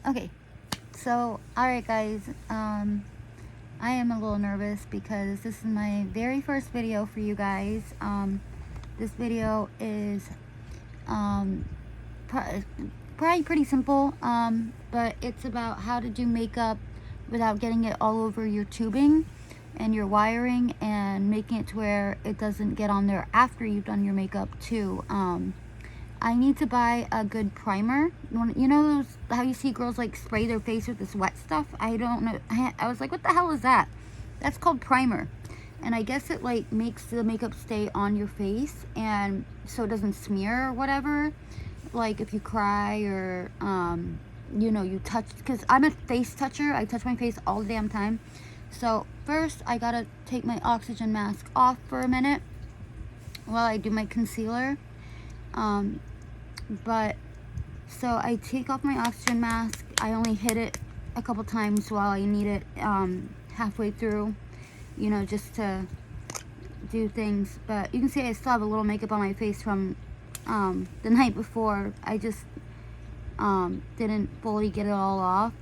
Okay, so alright guys, I am a little nervous because this is my very first video for you guys. This video is probably pretty simple, but it's about how to do makeup without getting it all over your tubing and your wiring, and making it to where it doesn't get on there after you've done your makeup too. I need to buy a good primer. You know how you see girls like spray their face with this wet stuff? I don't know. I was like, what the hell is that? That's called primer. And I guess it like makes the makeup stay on your face, and so it doesn't smear or whatever. Like if you cry or, you know, you touch, because I'm a face toucher. I touch my face all the damn time. So first I gotta take my oxygen mask off for a minute while I do my concealer. But so I take off my oxygen mask. I only hit it a couple times while I need it halfway through, you know, just to do things. But you can see I still have a little makeup on my face from the night before. I just didn't fully get it all off.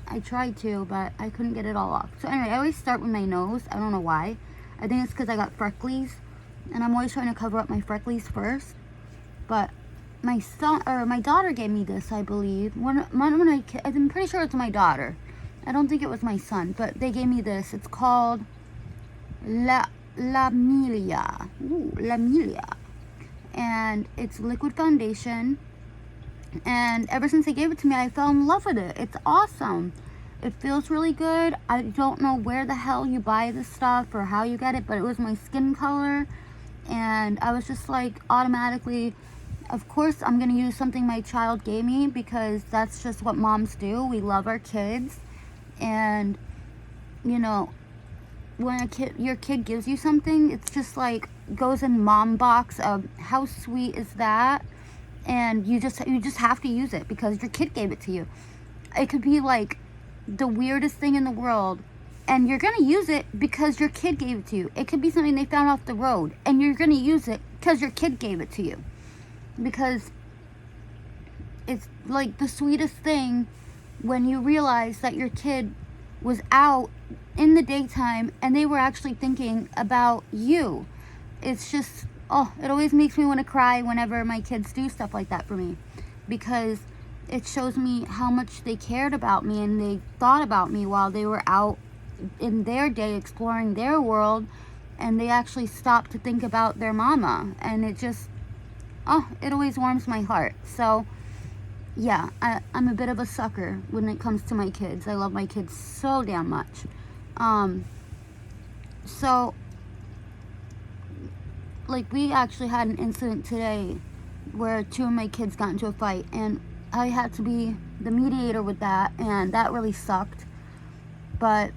I tried to, but I couldn't get it all off. So anyway, I always start with my nose. I don't know why. I think it's because I got freckles, and I'm always trying to cover up my freckles first. But my daughter gave me this, I believe. I'm pretty sure it's my daughter. I don't think it was my son, but they gave me this. It's called La Milia. Ooh, La Milia. And it's liquid foundation. And ever since they gave it to me, I fell in love with it. It's awesome. It feels really good. I don't know where the hell you buy this stuff or how you get it, but it was my skin color. And I was just like automatically, of course I'm going to use something my child gave me, because that's just what moms do. We love our kids. And, you know, when your kid gives you something, it's just like goes in mom box of how sweet is that? And you just have to use it because your kid gave it to you. It could be like the weirdest thing in the world, and you're going to use it because your kid gave it to you. It could be something they found off the road, and you're going to use it because your kid gave it to you. Because it's like the sweetest thing when you realize that your kid was out in the daytime and they were actually thinking about you. It's just, oh, it always makes me want to cry whenever my kids do stuff like that for me, because it shows me how much they cared about me and they thought about me while they were out in their day exploring their world, and they actually stopped to think about their mama. And it just, oh, it always warms my heart. So yeah, I'm a bit of a sucker when it comes to my kids. I love my kids so damn much. So like we actually had an incident today where two of my kids got into a fight, and I had to be the mediator with that, and that really sucked. But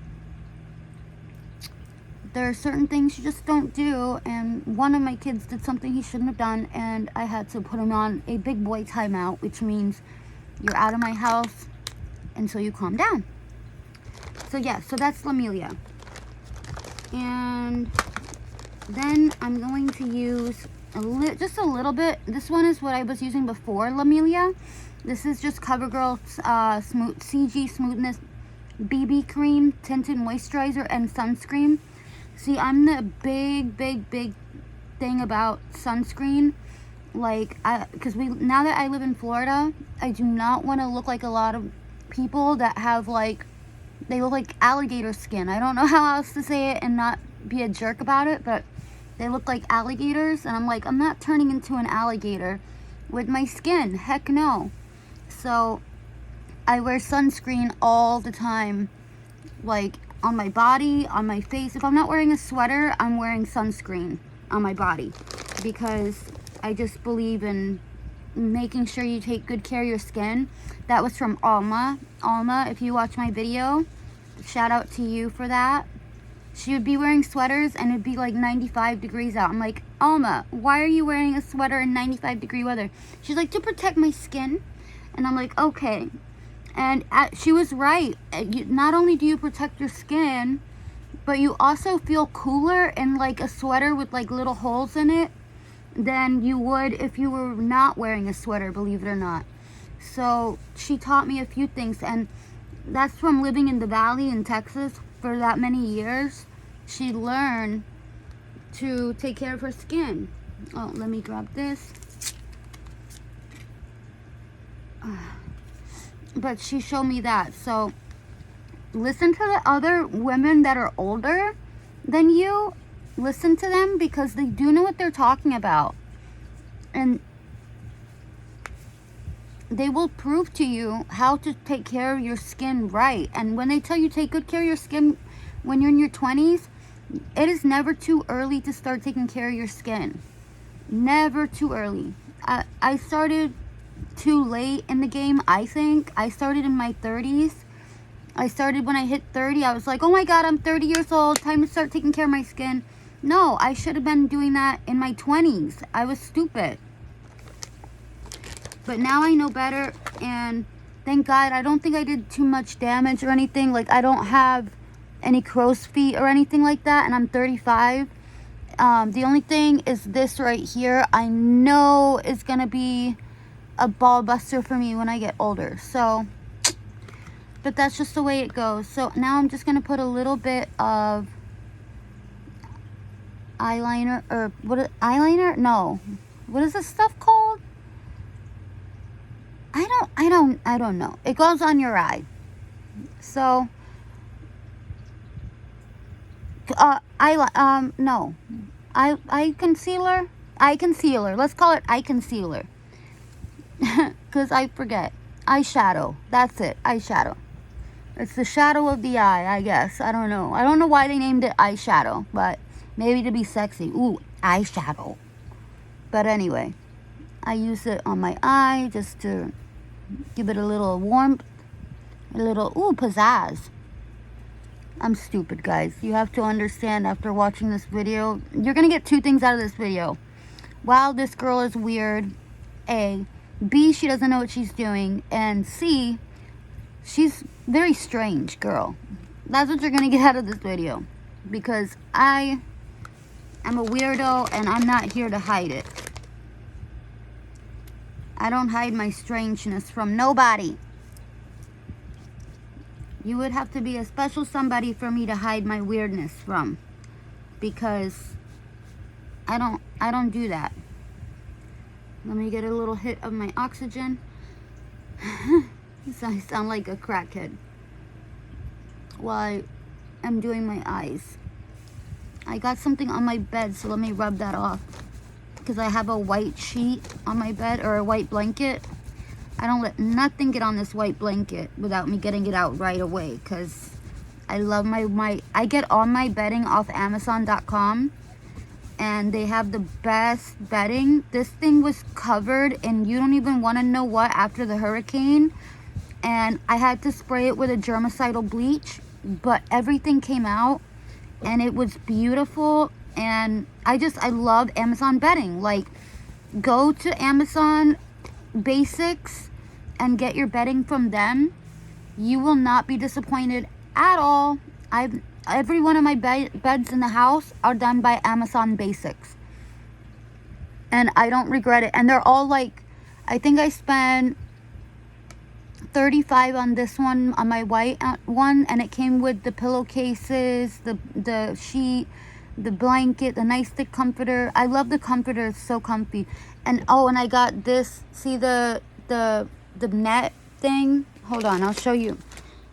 there are certain things you just don't do, and one of my kids did something he shouldn't have done, and I had to put him on a big boy timeout, which means you're out of my house until you calm down. So yeah, so that's La Milia. And then I'm going to use just a little bit. This one is what I was using before La Milia. This is just CoverGirl CG Smoothness BB Cream, Tinted Moisturizer, and Sunscreen. See, I'm the big thing about sunscreen. Like, because now that I live in Florida, I do not want to look like a lot of people that have like, they look like alligator skin. I don't know how else to say it and not be a jerk about it, but they look like alligators, and I'm like, I'm not turning into an alligator with my skin. Heck no. So I wear sunscreen all the time, like on my body, on my face. If I'm not wearing a sweater, I'm wearing sunscreen on my body, because I just believe in making sure you take good care of your skin. That was from Alma. Alma, if you watch my video, shout out to you for that. She would be wearing sweaters and it'd be like 95 degrees out. I'm like, Alma, why are you wearing a sweater in 95 degree weather? She's like, to protect my skin. And I'm like, okay. And she was right. Not only do you protect your skin, but you also feel cooler in like a sweater with like little holes in it than you would if you were not wearing a sweater, believe it or not. So she taught me a few things, and that's from living in the valley in Texas for that many years. She learned to take care of her skin. Oh, let me grab this. But she showed me that. So listen to the other women that are older than you. Listen to them, because they do know what they're talking about. And they will prove to you how to take care of your skin right. And when they tell you take good care of your skin when you're in your 20s, it is never too early to start taking care of your skin. Never too early. I started too late in the game, I think. I started in my 30s. I started when I hit 30. I was like, oh my God, I'm 30 years old. Time to start taking care of my skin. No, I should have been doing that in my 20s. I was stupid. But now I know better, and thank God, I don't think I did too much damage or anything. Like, I don't have any crow's feet or anything like that, and I'm 35. The only thing is this right here. I know is going to be a ball buster for me when I get older. So, but that's just the way it goes. So now I'm just going to put a little bit of eyeliner, or eyeliner? No. What is this stuff called? I don't know. It goes on your eye. So, no. Eye concealer? Eye concealer. Let's call it eye concealer. Because I forget. Eyeshadow. That's it. Eyeshadow. It's the shadow of the eye, I guess. I don't know. I don't know why they named it eyeshadow, but maybe to be sexy. Ooh, eyeshadow. But anyway, I use it on my eye just to give it a little warmth, a little, pizzazz. I'm stupid, guys. You have to understand, after watching this video, you're going to get two things out of this video. Wow, this girl is weird. A. B, she doesn't know what she's doing. And C, she's very strange girl. That's what you're going to get out of this video. Because I am a weirdo, and I'm not here to hide it. I don't hide my strangeness from nobody. You would have to be a special somebody for me to hide my weirdness from, because I don't do that. Let me get a little hit of my oxygen. So I sound like a crackhead while I'm doing my eyes. I got something on my bed, so let me rub that off. Because I have a white sheet on my bed, or a white blanket. I don't let nothing get on this white blanket without me getting it out right away. Because I love I get all my bedding off Amazon.com. And they have the best bedding. This thing was covered in you don't even want to know what after the hurricane. And I had to spray it with a germicidal bleach. But everything came out. And it was beautiful. And I love Amazon bedding. Like, go to Amazon Basics and get your bedding from them. You will not be disappointed at all. Every one of my beds in the house are done by Amazon Basics. And I don't regret it. And they're all like, I think I spent $35 on this one, on my white one. And it came with the pillowcases, the sheet, the blanket, the nice thick comforter. I love the comforter. It's so comfy. And and I got this. See the net thing? Hold on, I'll show you.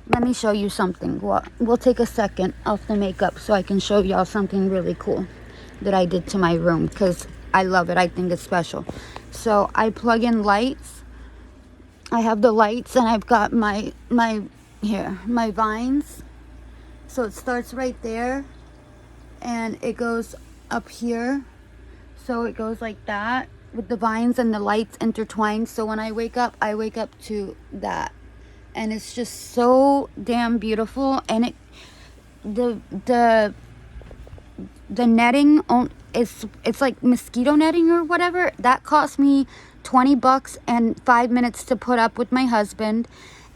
Let me show you something. We'll take a second off the makeup so I can show y'all something really cool that I did to my room, because I love it. I think it's special. So I plug in lights. I have the lights, and I've got my vines. So it starts right there. And it goes up here. So it goes like that with the vines and the lights intertwined. So when I wake up to that. And it's just so damn beautiful. And the netting, it's like mosquito netting or whatever. That cost me $20 and 5 minutes to put up with my husband.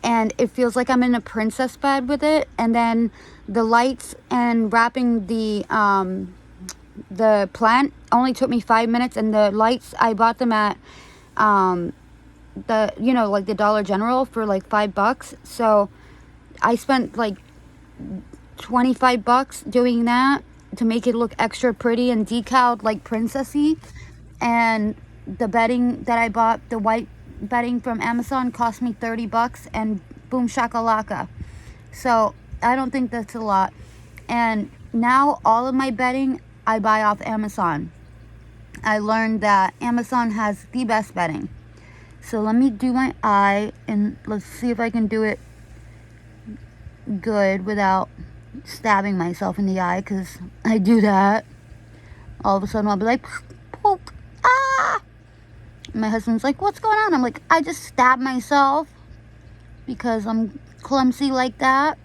And it feels like I'm in a princess bed with it. And then the lights and wrapping the plant only took me 5 minutes. And the lights, I bought them at the, you know, like the Dollar General for like $5. So I spent like $25 doing that to make it look extra pretty and decaled like princessy. And the bedding that I bought, the white bedding from Amazon, cost me $30, and boom shakalaka. So I don't think that's a lot. And now all of my bedding I buy off Amazon. I learned that Amazon has the best bedding. So let me do my eye, and let's see if I can do it good without stabbing myself in the eye, because I do that. All of a sudden I'll be like, poke, ah! My husband's like, what's going on? I'm like, I just stabbed myself because I'm clumsy like that.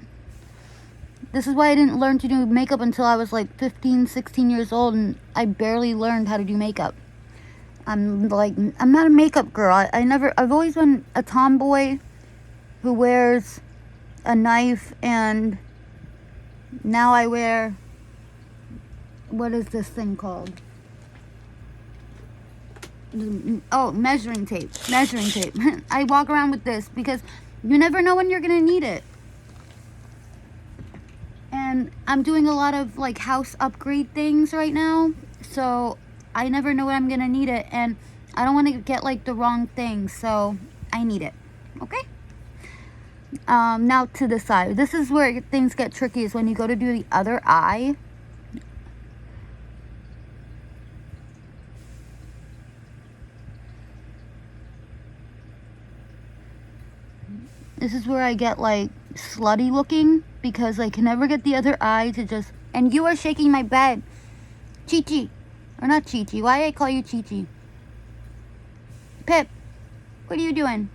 This is why I didn't learn to do makeup until I was like 15, 16 years old, and I barely learned how to do makeup. I'm not a makeup girl. I've always been a tomboy who wears a knife, and now I wear, what is this thing called? Oh, measuring tape. I walk around with this because you never know when you're gonna need it. And I'm doing a lot of like house upgrade things right now, so I never know when I'm gonna need it, and I don't want to get like the wrong thing, so I need it. Okay. Now to the side. This is where things get tricky, is when you go to do the other eye. This is where I get like slutty looking, because I can never get the other eye to just... And you are shaking my bed. Chi-Chi. Or not Chi-Chi. Why do I call you Chi-Chi? Pip, what are you doing?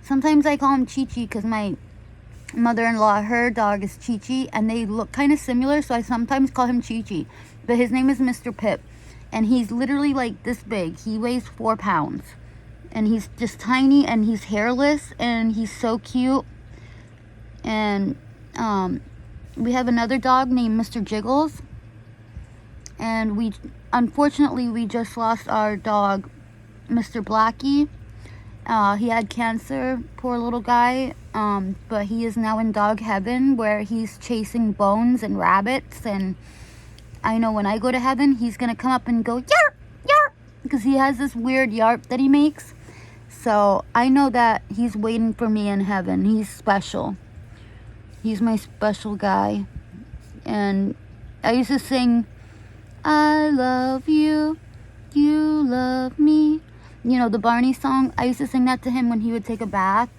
Sometimes I call him Chi-Chi because my mother-in-law, her dog is Chi-Chi, and they look kind of similar, so I sometimes call him Chi-Chi. But his name is Mr. Pip, and he's literally like this big. He weighs 4 pounds. And he's just tiny, and he's hairless, and he's so cute. And we have another dog named Mr. Jiggles, and unfortunately we just lost our dog, Mr. Blackie. He had cancer, poor little guy, but he is now in dog heaven, where he's chasing bones and rabbits. And I know when I go to heaven, he's gonna come up and go yarp yarp, because he has this weird yarp that he makes. So I know that he's waiting for me in heaven. He's special. He's my special guy. And I used to sing, I love you, you love me. You know, the Barney song. I used to sing that to him when he would take a bath,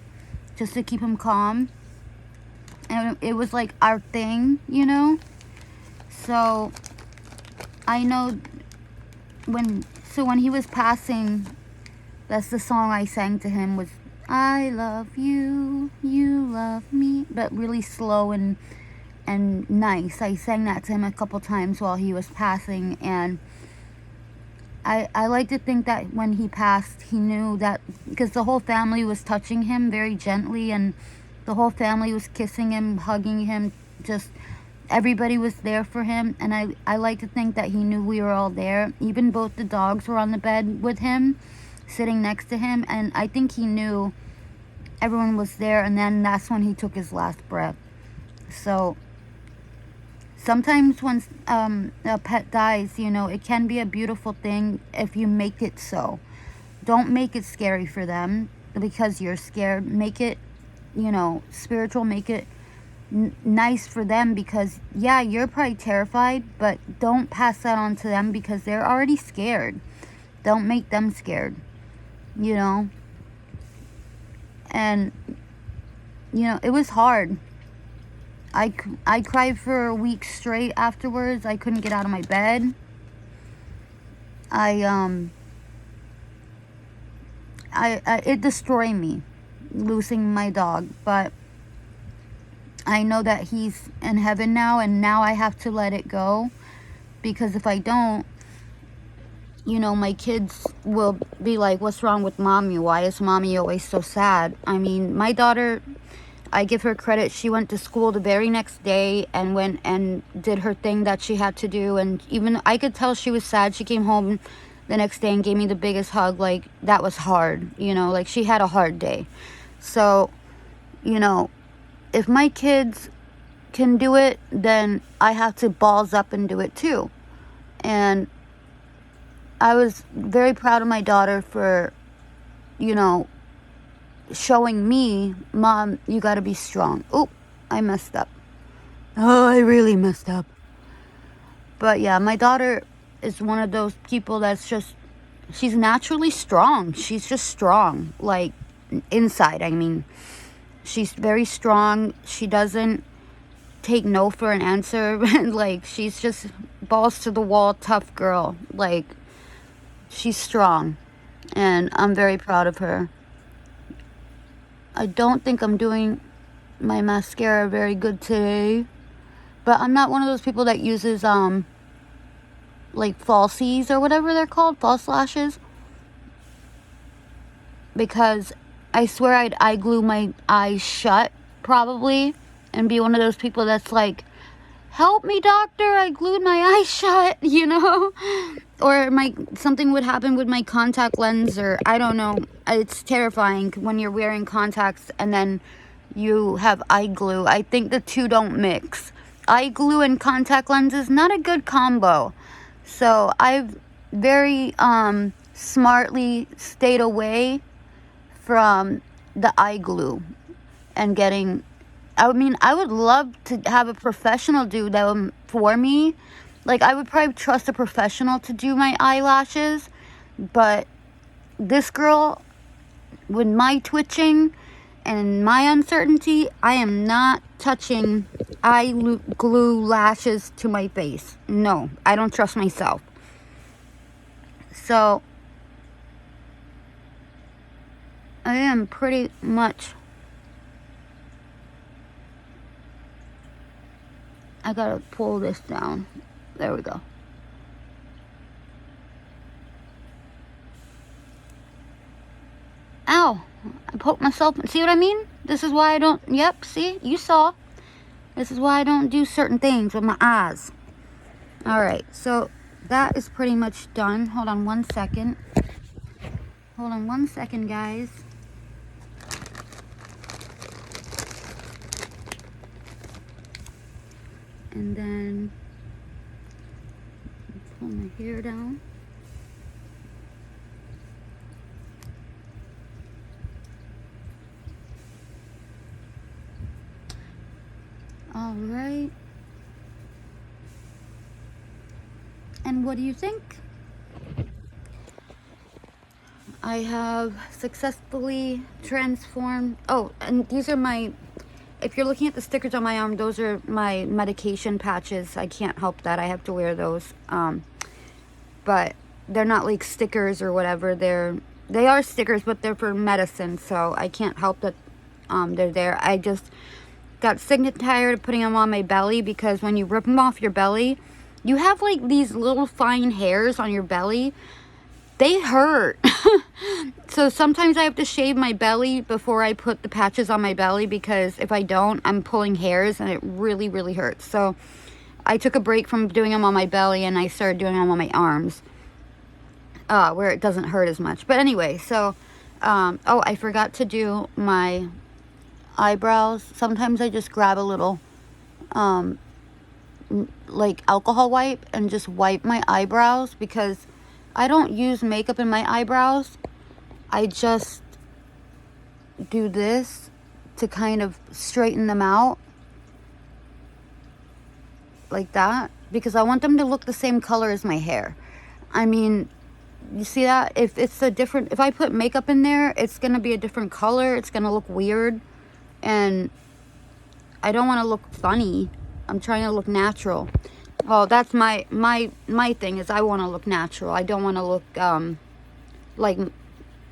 just to keep him calm. And it was like our thing, you know. So I know when he was passing, that's the song I sang to him, was I love you, you love me, but really slow and nice. I sang that to him a couple times while he was passing, and I like to think that when he passed, he knew that, because the whole family was touching him very gently, and the whole family was kissing him, hugging him, just everybody was there for him. And I like to think that he knew we were all there. Even both the dogs were on the bed with him, sitting next to him, and I think he knew everyone was there. And then that's when he took his last breath. So sometimes when a pet dies, you know, it can be a beautiful thing if you make it so. Don't make it scary for them because you're scared. Make it, you know, spiritual. Make it nice for them, because yeah, you're probably terrified, but don't pass that on to them, because they're already scared. Don't make them scared, you know. And you know, it was hard. I cried for a week straight afterwards. I couldn't get out of my bed. It destroyed me, losing my dog. But I know that he's in heaven now, and now I have to let it go, because if I don't, you know, my kids will be like, what's wrong with mommy? Why is mommy always so sad? I mean, my daughter, I give her credit. She went to school the very next day and went and did her thing that she had to do. And even I could tell she was sad. She came home the next day and gave me the biggest hug. Like, that was hard, you know, like she had a hard day. So, you know, if my kids can do it, then I have to balls up and do it too. And I was very proud of my daughter for, you know, showing me, Mom, you got to be strong. Oh, I messed up. Oh, I really messed up. But yeah, my daughter is one of those people that's just, she's naturally strong. She's just strong, like inside, I mean. She's very strong. She doesn't take no for an answer. Like, she's just balls to the wall, tough girl. Like, she's strong. And I'm very proud of her. I don't think I'm doing my mascara very good today. But I'm not one of those people that uses, like, falsies or whatever they're called. False lashes. Because I swear I'd eye glue my eyes shut, probably. And be one of those people that's like, help me, doctor, I glued my eyes shut, you know? Or something would happen with my contact lens, or I don't know. It's terrifying when you're wearing contacts and then you have eye glue. I think the two don't mix. Eye glue and contact lenses, not a good combo. So I've very smartly stayed away from the eye glue and getting, I mean, I would love to have a professional do them for me. Like, I would probably trust a professional to do my eyelashes. But this girl, with my twitching and my uncertainty, I am not touching eye glue lashes to my face. No, I don't trust myself. So, I am pretty much, I gotta pull this down. There we go. Ow! I poked myself. See what I mean? This is why I don't, yep, see? You saw. This is why I don't do certain things with my eyes. Alright, so that is pretty much done. Hold on one second. Hold on one second, guys. And then pull my hair down. All right. And what do you think? I have successfully transformed. Oh, and these are my, if you're looking at the stickers on my arm, those are my medication patches. I can't help that. I have to wear those. But they're not like stickers or whatever. They are stickers, but they're for medicine, so I can't help that they're there. I just got sick and tired of putting them on my belly, because when you rip them off your belly, you have like these little fine hairs on your belly. They hurt. So sometimes I have to shave my belly before I put the patches on my belly, because if I don't, I'm pulling hairs and it really, really hurts. So I took a break from doing them on my belly and I started doing them on my arms, where it doesn't hurt as much. But anyway, so, oh, I forgot to do my eyebrows. Sometimes I just grab a little, like alcohol wipe and just wipe my eyebrows, because I don't use makeup in my eyebrows. I just do this to kind of straighten them out. Like that. Because I want them to look the same color as my hair. I mean, you see that? If it's a different, if I put makeup in there, it's going to be a different color. It's going to look weird. And I don't want to look funny. I'm trying to look natural. Well, that's my thing, is I want to look natural. I don't want to look like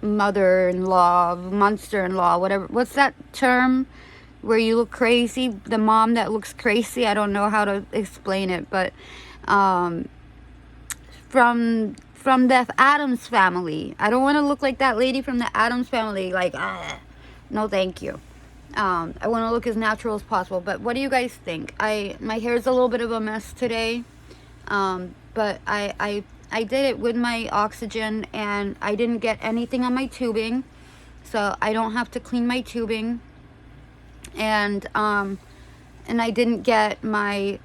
mother-in-law, monster-in-law, whatever. What's that term where you look crazy? The mom that looks crazy. I don't know how to explain it, but from the Addams family. I don't want to look like that lady from the Addams family. Like, no, thank you. I want to look as natural as possible. But what do you guys think? My hair is a little bit of a mess today. But I I did it with my oxygen, and I didn't get anything on my tubing, so I don't have to clean my tubing. And I didn't get my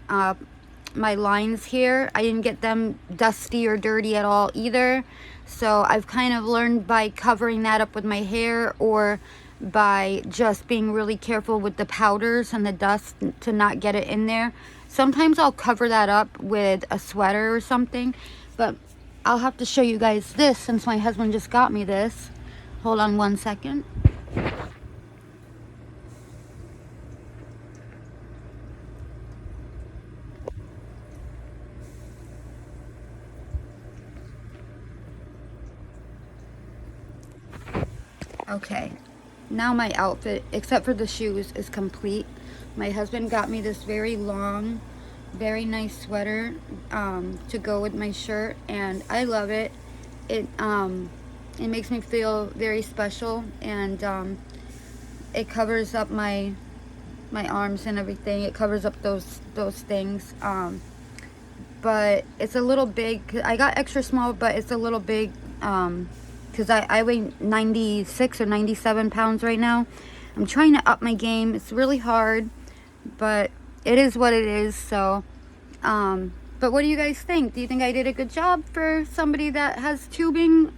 my lines here, I didn't get them dusty or dirty at all either. So I've kind of learned by covering that up with my hair, or by just being really careful with the powders and the dust to not get it in there. Sometimes I'll cover that up with a sweater or something, but I'll have to show you guys this since my husband just got me this. Hold on one second. Okay, now my outfit, except for the shoes, is complete. My husband got me this very long, very nice sweater to go with my shirt, and I love it. It makes me feel very special, and it covers up my arms and everything. It covers up those things. But it's a little big. I got extra small, but it's a little big. Because I weigh 96 or 97 pounds right now. I'm trying to up my game. It's really hard, but it is what it is. So, but what do you guys think? Do you think I did a good job for somebody that has tubing?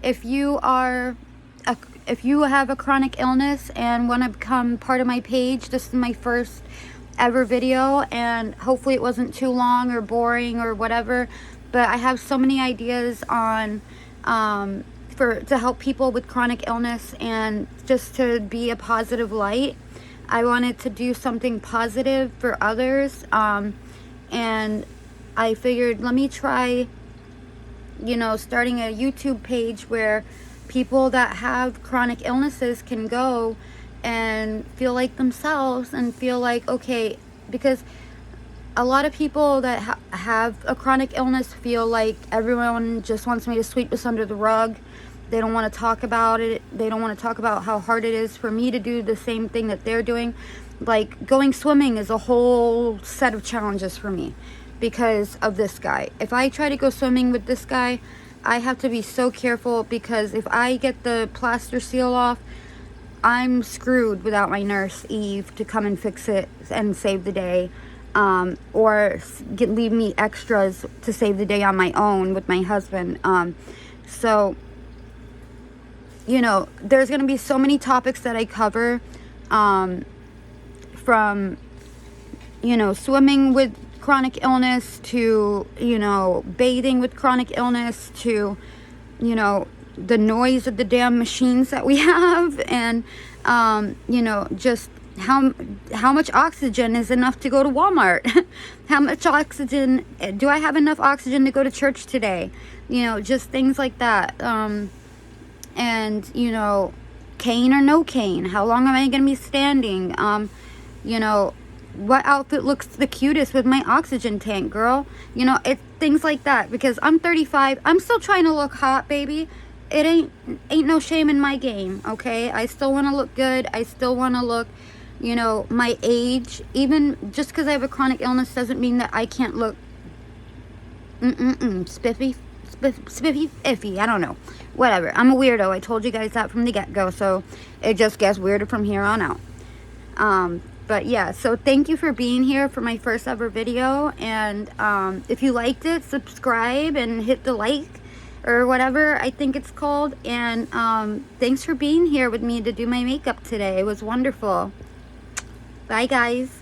If you have a chronic illness and want to become part of my page, this is my first ever video, and hopefully it wasn't too long or boring or whatever. But I have so many ideas on to help people with chronic illness, and just to be a positive light. I wanted to do something positive for others, and I figured, let me try, starting a YouTube page where people that have chronic illnesses can go and feel like themselves and feel like, okay, because a lot of people that have a chronic illness feel like everyone just wants me to sweep this under the rug. They don't want to talk about it. They don't want to talk about how hard it is for me to do the same thing that they're doing. Like, going swimming is a whole set of challenges for me because of this guy. If I try to go swimming with this guy, I have to be so careful, because if I get the plaster seal off, I'm screwed without my nurse, Eve, to come and fix it and save the day. Or leave me extras to save the day on my own with my husband. So, there's going to be so many topics that I cover, from, swimming with chronic illness to, bathing with chronic illness to, the noise of the damn machines that we have, and, just how much oxygen is enough to go to Walmart? How much oxygen, do I have enough oxygen to go to church today? Just things like that. And, cane or no cane? How long am I going to be standing? What outfit looks the cutest with my oxygen tank, girl? It's things like that, because I'm 35. I'm still trying to look hot, baby. It ain't no shame in my game, okay? I still want to look good. I still want to look, my age. Even just because I have a chronic illness doesn't mean that I can't look spiffy, iffy. I don't know. Whatever. I'm a weirdo. I told you guys that from the get-go, so it just gets weirder from here on out. But yeah, so thank you for being here for my first ever video. And if you liked it, subscribe and hit the like or whatever I think it's called. And thanks for being here with me to do my makeup today. It was wonderful. Bye, guys.